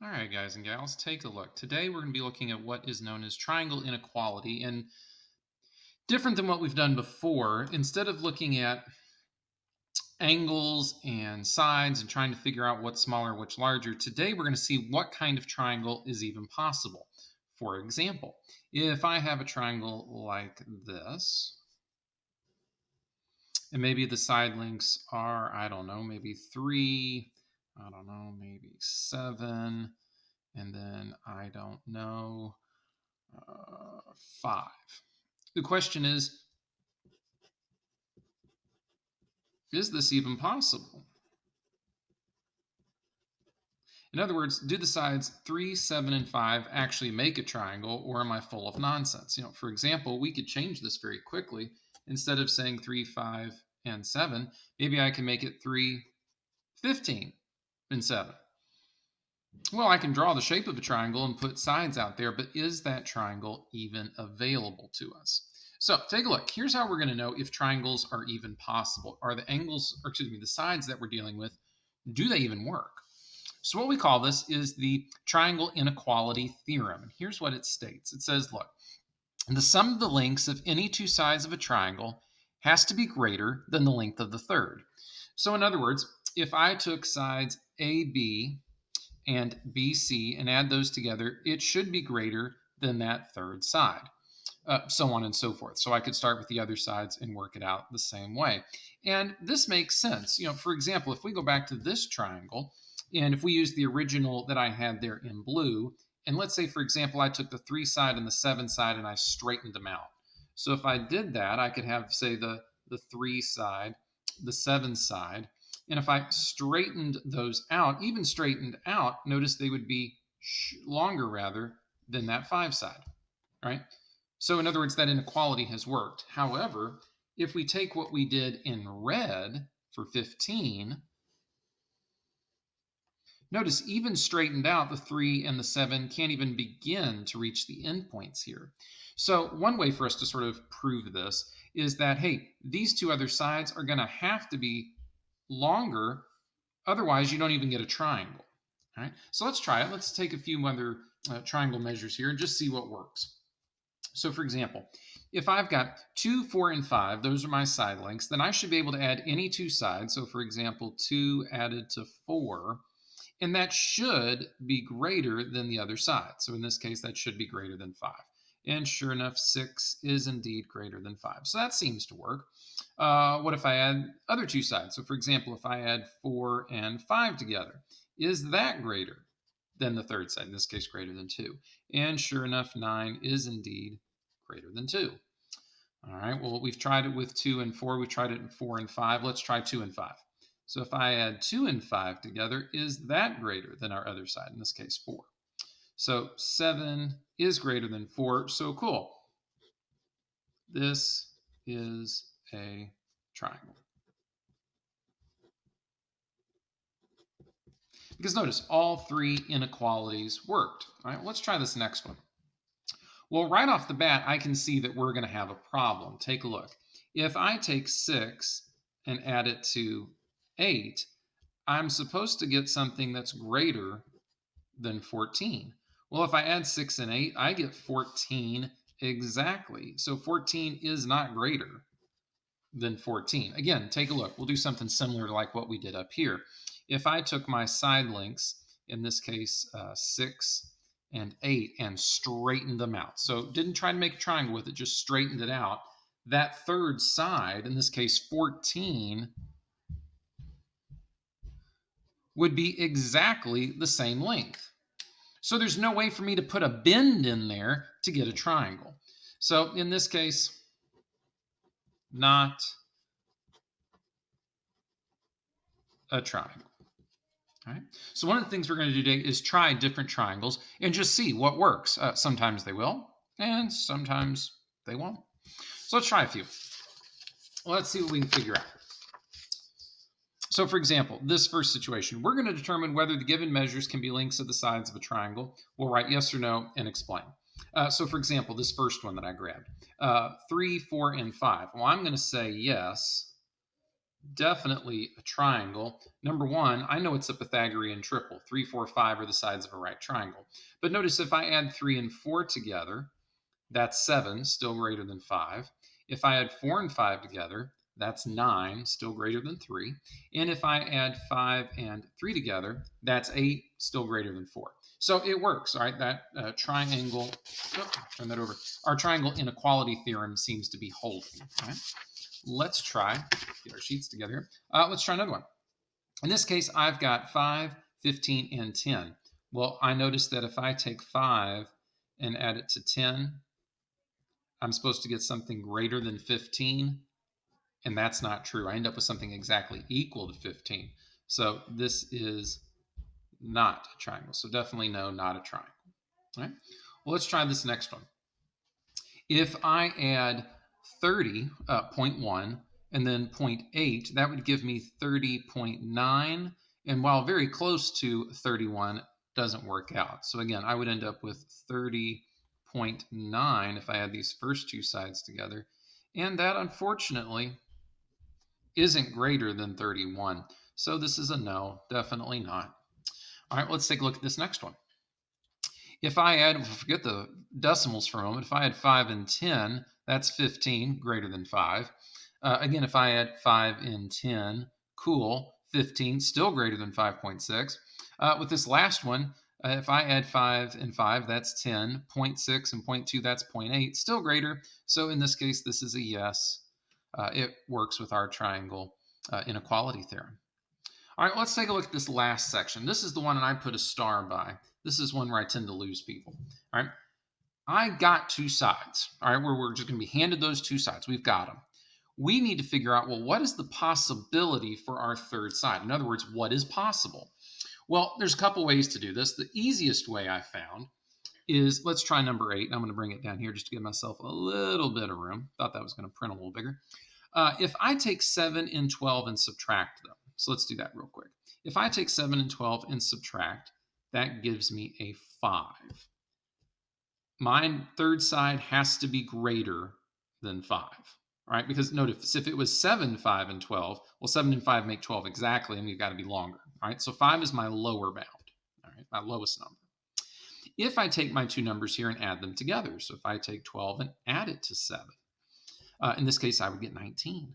All right, guys and gals, take a look. Today we're going to be looking at what is known as triangle inequality. And different than what we've done before, instead of looking at angles and sides and trying to figure out what's smaller, which larger, today we're going to see what kind of triangle is even possible. For example, if I have a triangle like this, and maybe the side lengths are, I don't know, maybe 3, I don't know, maybe 7, and then I don't know, 5. The question is this even possible? In other words, do the sides 3, 7, and 5 actually make a triangle, or am I full of nonsense? For example, we could change this very quickly. Instead of saying 3, 5, and 7, maybe I can make it 3, 15, and 7. Well, I can draw the shape of a triangle and put sides out there, but is that triangle even available to us? So take a look. Here's how we're going to know if triangles are even possible. Are the angles, or excuse me, the sides that we're dealing with, do they even work? So what we call this is the triangle inequality theorem. And here's what it states. It says, look, the sum of the lengths of any two sides of a triangle has to be greater than the length of the third. So in other words, if I took sides AB and BC and add those together, it should be greater than that third side. So on and so forth. So I could start with the other sides and work it out the same way. And this makes sense. For example, if we go back to this triangle, and if we use the original that I had there in blue, and let's say, for example, I took the 3 side and the 7 side and I straightened them out. So if I did that, I could have, say, the 3 side, the 7 side, and if I straightened those out, even straightened out, notice they would be longer rather than that 5 side, right? So in other words, that inequality has worked. However, if we take what we did in red for 15, notice even straightened out, the 3 and the 7 can't even begin to reach the endpoints here. So one way for us to sort of prove this is that, hey, these two other sides are going to have to be longer. Otherwise, you don't even get a triangle. All right, so let's try it. Let's take a few other triangle measures here and just see what works. So for example, if I've got 2, 4, and 5, those are my side lengths, then I should be able to add any two sides. So for example, 2 added to 4, and that should be greater than the other side. So in this case, that should be greater than 5. And sure enough, 6 is indeed greater than 5. So that seems to work. What if I add other two sides? So for example, if I add 4 and 5 together, is that greater than the third side? In this case, greater than 2. And sure enough, 9 is indeed greater than 2. All right, well, we've tried it with 2 and 4. We've tried it in 4 and 5. Let's try 2 and 5. So if I add 2 and 5 together, is that greater than our other side? In this case, 4. So 7 is greater than 4. So cool. This is a triangle. Because notice, all three inequalities worked. All right, let's try this next one. Well, right off the bat, I can see that we're going to have a problem. Take a look. If I take 6 and add it to 8, I'm supposed to get something that's greater than 14. Well, if I add 6 and 8, I get 14 exactly. So 14 is not greater than 14. Again, take a look. We'll do something similar to like what we did up here. If I took my side lengths, in this case 6 and 8, and straightened them out, so didn't try to make a triangle with it, just straightened it out, that third side, in this case 14, would be exactly the same length. So there's no way for me to put a bend in there to get a triangle. So in this case, not a triangle. All right. So one of the things we're going to do today is try different triangles and just see what works. Sometimes they will, and sometimes they won't. So let's try a few. Let's see what we can figure out. So for example, this first situation, we're going to determine whether the given measures can be lengths of the sides of a triangle. We'll write yes or no and explain. So for example, this first one that I grabbed, 3, 4, and 5. Well, I'm going to say yes, Definitely a triangle. Number one, I know it's a Pythagorean triple. 3, 4, 5 are the sides of a right triangle. But notice if I add 3 and 4 together, that's 7, still greater than 5. If I add 4 and 5 together, that's 9, still greater than 3. And if I add 5 and 3 together, that's 8, still greater than 4. So it works, all right? That triangle, oh, turn that over. Our triangle inequality theorem seems to be holding. All right? Let's try, get our sheets together here. Let's try another one. In this case, I've got 5, 15, and 10. Well, I noticed that if I take 5 and add it to 10, I'm supposed to get something greater than 15, and that's not true. I end up with something exactly equal to 15. So this is not a triangle. So definitely no, not a triangle. All right. Well, let's try this next one. If I add 30.1 and then 0.8, that would give me 30.9. And while very close to 31, doesn't work out. So again, I would end up with 30.9 if I add these first two sides together. And that unfortunately isn't greater than 31. So this is a no, definitely not. All right, let's take a look at this next one. If I add, forget the decimals for a moment, if I add 5 and 10, that's 15, greater than 5. Again, if I add 5 and 10, cool, 15, still greater than 5.6. With this last one, if I add 5 and 5, that's 10, 0.6 and 0.2, that's 0.8, still greater. So in this case, this is a yes. It works with our triangle inequality theorem. All right, let's take a look at this last section. This is the one that I put a star by. This is one where I tend to lose people. All right, I got two sides. All right, where we're just going to be handed those two sides. We've got them. We need to figure out, well, what is the possibility for our third side? In other words, what is possible? Well, there's a couple ways to do this. The easiest way I found is, let's try number 8. I'm going to bring it down here just to give myself a little bit of room. Thought that was going to print a little bigger. If I take 7 and 12 and subtract them, so let's do that real quick. If I take 7 and 12 and subtract, that gives me a 5. My third side has to be greater than 5. All right, because notice if it was 7, 5, and 12, well, 7 and 5 make 12 exactly, and we've got to be longer. All right, so 5 is my lower bound, all right, my lowest number. If I take my two numbers here and add them together, so if I take 12 and add it to 7, in this case, I would get 19.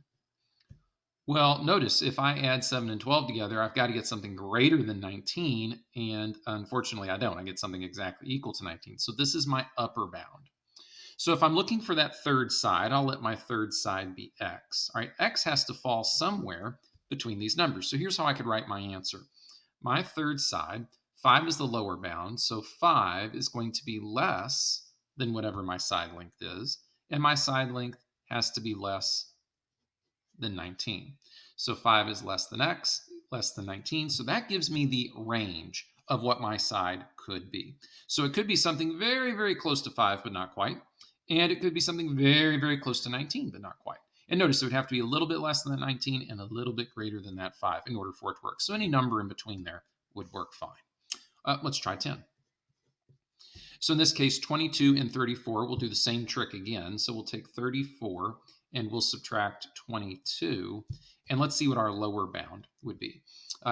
Well, notice if I add 7 and 12 together, I've got to get something greater than 19, and unfortunately I don't. I get something exactly equal to 19. So this is my upper bound. So if I'm looking for that third side, I'll let my third side be x. All right, x has to fall somewhere between these numbers. So here's how I could write my answer. My third side, 5 is the lower bound, so 5 is going to be less than whatever my side length is, and my side length has to be less than 19. So 5 is less than x, less than 19. So that gives me the range of what my side could be. So it could be something very, very close to 5, but not quite. And it could be something very, very close to 19, but not quite. And notice it would have to be a little bit less than that 19 and a little bit greater than that 5 in order for it to work. So any number in between there would work fine. Let's try 10. So in this case, 22 and 34, we'll do the same trick again. So we'll take 34 and we'll subtract 22. And let's see what our lower bound would be.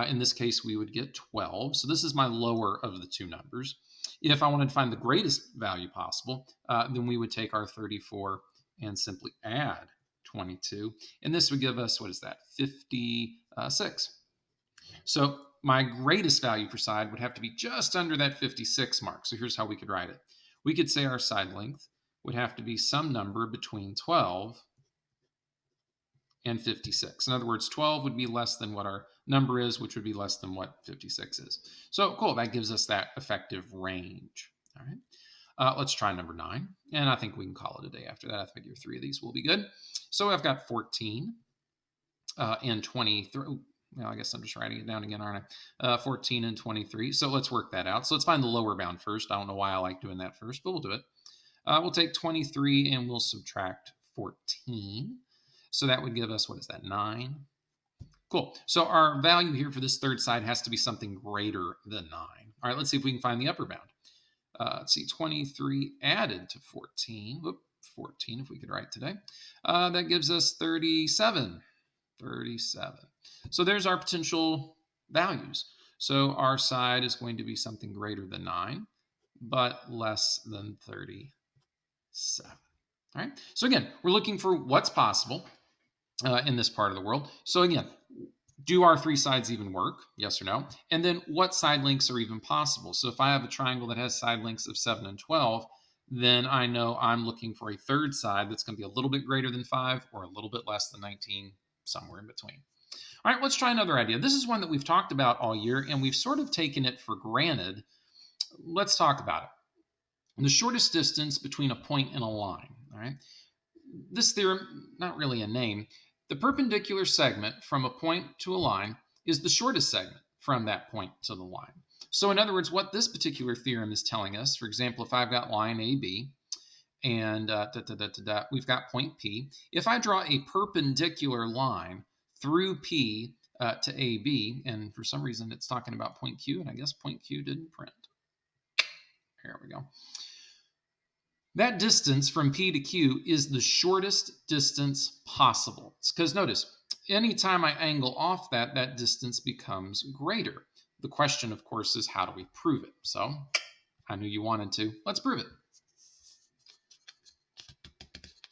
In this case, we would get 12. So this is my lower of the two numbers. If I wanted to find the greatest value possible, then we would take our 34 and simply add 22. And this would give us, what is that, 56. So my greatest value for side would have to be just under that 56 mark. So here's how we could write it. We could say our side length would have to be some number between 12 and 56. In other words, 12 would be less than what our number is, which would be less than what 56 is. So cool, that gives us that effective range. All right, let's try number 9. And I think we can call it a day after that. I figure 3 of these will be good. So I've got 14 and 23. Well, I guess I'm just writing it down again, aren't I? 14 and 23. So let's work that out. So let's find the lower bound first. I don't know why I like doing that first, but we'll do it. We'll take 23 and we'll subtract 14. So that would give us, what is that, 9? Cool. So our value here for this third side has to be something greater than 9. All right, let's see if we can find the upper bound. Let's see, 23 added to 14. Whoop, 14 if we could write today. That gives us 37. 37. So there's our potential values. So our side is going to be something greater than 9, but less than 37. All right. So again, we're looking for what's possible in this part of the world. So again, do our three sides even work? Yes or no? And then what side lengths are even possible? So if I have a triangle that has side lengths of 7 and 12, then I know I'm looking for a third side that's going to be a little bit greater than 5 or a little bit less than 19, somewhere in between. All right, let's try another idea. This is one that we've talked about all year, and we've sort of taken it for granted. Let's talk about it. The shortest distance between a point and a line. All right. This theorem, not really a name, the perpendicular segment from a point to a line is the shortest segment from that point to the line. So in other words, what this particular theorem is telling us, for example, if I've got line AB and we've got point P, if I draw a perpendicular line through P to AB, and for some reason it's talking about point Q, and I guess point Q didn't print. Here we go. That distance from P to Q is the shortest distance possible. Because notice, anytime I angle off that, that distance becomes greater. The question, of course, is how do we prove it? So I knew you wanted to. Let's prove it.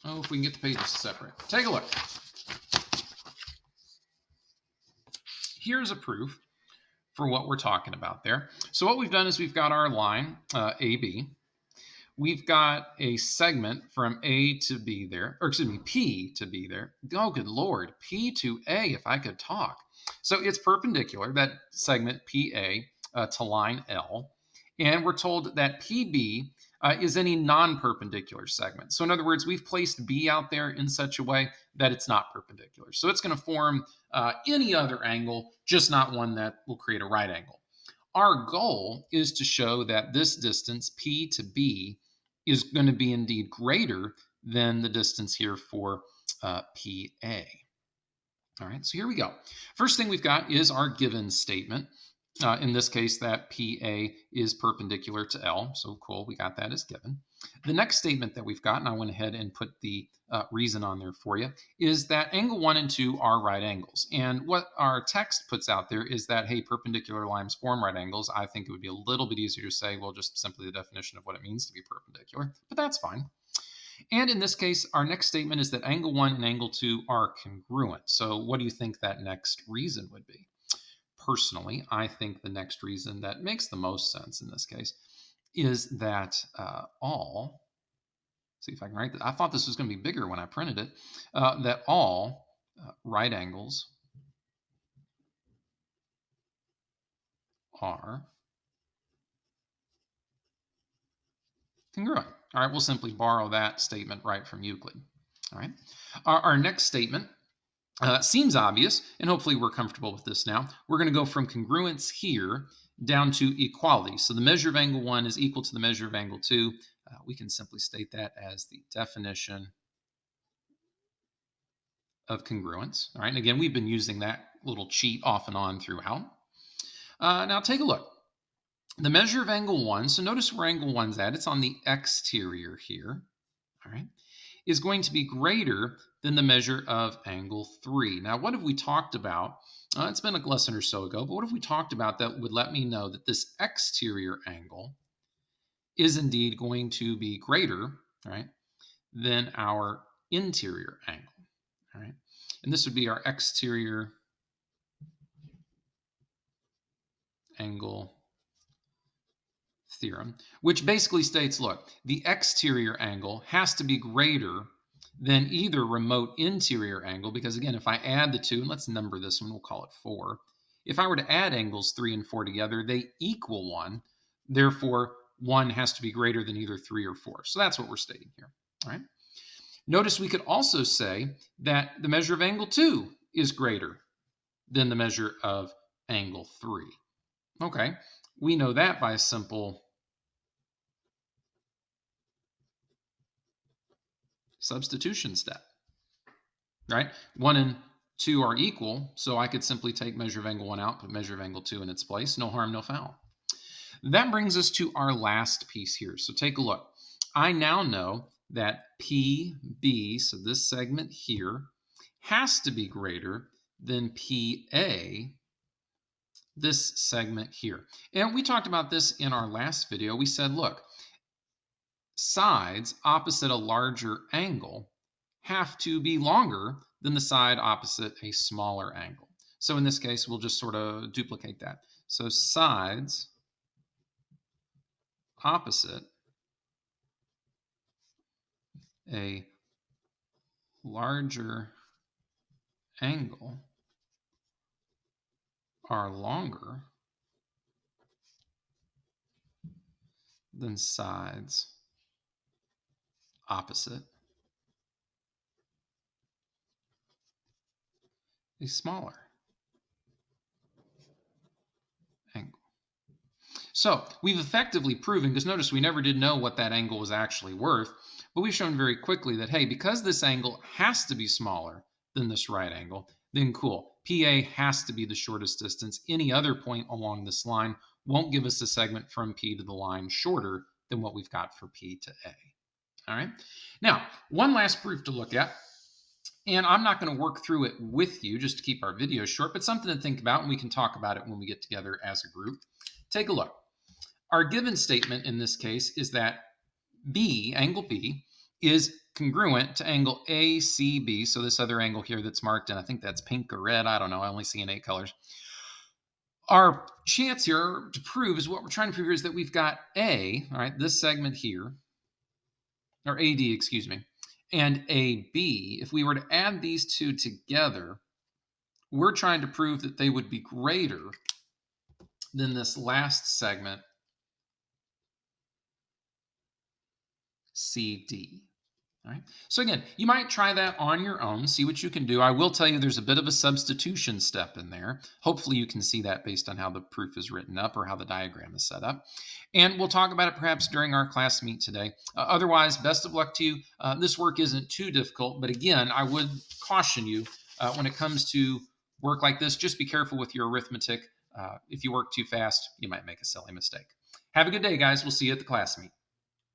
Oh, if we can get the pages separate. Take a look. Here's a proof for what we're talking about there. So what we've done is we've got our line, AB. We've got a segment from A to B there, or excuse me, P to B there. Oh, good Lord, P to A, if I could talk. So it's perpendicular, that segment PA to line L. And we're told that PB is any non-perpendicular segment. So in other words, we've placed B out there in such a way that it's not perpendicular. So it's going to form any other angle, just not one that will create a right angle. Our goal is to show that this distance, P to B, is going to be indeed greater than the distance here for PA. All right, so here we go. First thing we've got is our given statement. In this case, that PA is perpendicular to L. So cool, we got that as given. The next statement that we've got, and I went ahead and put the reason on there for you, is that angle 1 and 2 are right angles. And what our text puts out there is that, hey, perpendicular lines form right angles. I think it would be a little bit easier to say, well, just simply the definition of what it means to be perpendicular, but that's fine. And in this case, our next statement is that angle 1 and angle 2 are congruent. So what do you think that next reason would be? Personally, I think the next reason that makes the most sense in this case is that all, see if I can write that. I thought this was going to be bigger when I printed it, that all right angles are congruent. All right, we'll simply borrow that statement right from Euclid. All right, our next statement seems obvious, and hopefully we're comfortable with this now. We're going to go from congruence here down to equality. So the measure of angle 1 is equal to the measure of angle 2. We can simply state that as the definition of congruence. All right, and again, we've been using that little cheat off and on throughout. Now take a look. The measure of angle 1, so notice where angle 1's at. It's on the exterior here. All right, is going to be greater than the measure of angle 3. Now, what have we talked about? It's been a lesson or so ago, but what have we talked about that would let me know that this exterior angle is indeed going to be greater, right, than our interior angle, all right? And this would be our exterior angle theorem, which basically states, look, the exterior angle has to be greater than either remote interior angle, because again, if I add the two, and let's number this one, we'll call it 4. If I were to add angles 3 and 4 together, they equal 1. Therefore, 1 has to be greater than either 3 or 4. So that's what we're stating here. All right. Notice we could also say that the measure of angle 2 is greater than the measure of angle 3. Okay, we know that by a simple substitution step, right? 1 and 2 are equal, so I could simply take measure of angle 1 out, put measure of angle 2 in its place. No harm, no foul. That brings us to our last piece here. So take a look. I now know that PB, so this segment here, has to be greater than PA, this segment here. And we talked about this in our last video. We said, look, sides opposite a larger angle have to be longer than the side opposite a smaller angle. So in this case, we'll just sort of duplicate that. So sides opposite a larger angle are longer than sides opposite a smaller angle. So we've effectively proven, because notice we never did know what that angle was actually worth, but we've shown very quickly that, hey, because this angle has to be smaller than this right angle, then cool, PA has to be the shortest distance. Any other point along this line won't give us a segment from P to the line shorter than what we've got for P to A. All right. Now, one last proof to look at, and I'm not going to work through it with you just to keep our video short, but something to think about, and we can talk about it when we get together as a group. Take a look. Our given statement in this case is that B, angle B, is congruent to angle ACB. So this other angle here that's marked, and I think that's pink or red. I don't know. I only see in 8 colors. Our chance here to prove is what we're trying to prove here is that we've got A, all right, this segment here, or AD, excuse me, and AB. If we were to add these two together, we're trying to prove that they would be greater than this last segment, CD. All right. So again, you might try that on your own, see what you can do. I will tell you there's a bit of a substitution step in there. Hopefully you can see that based on how the proof is written up or how the diagram is set up. And we'll talk about it perhaps during our class meet today. Otherwise, best of luck to you. This work isn't too difficult, but again, I would caution you when it comes to work like this, just be careful with your arithmetic. If you work too fast, you might make a silly mistake. Have a good day, guys. We'll see you at the class meet.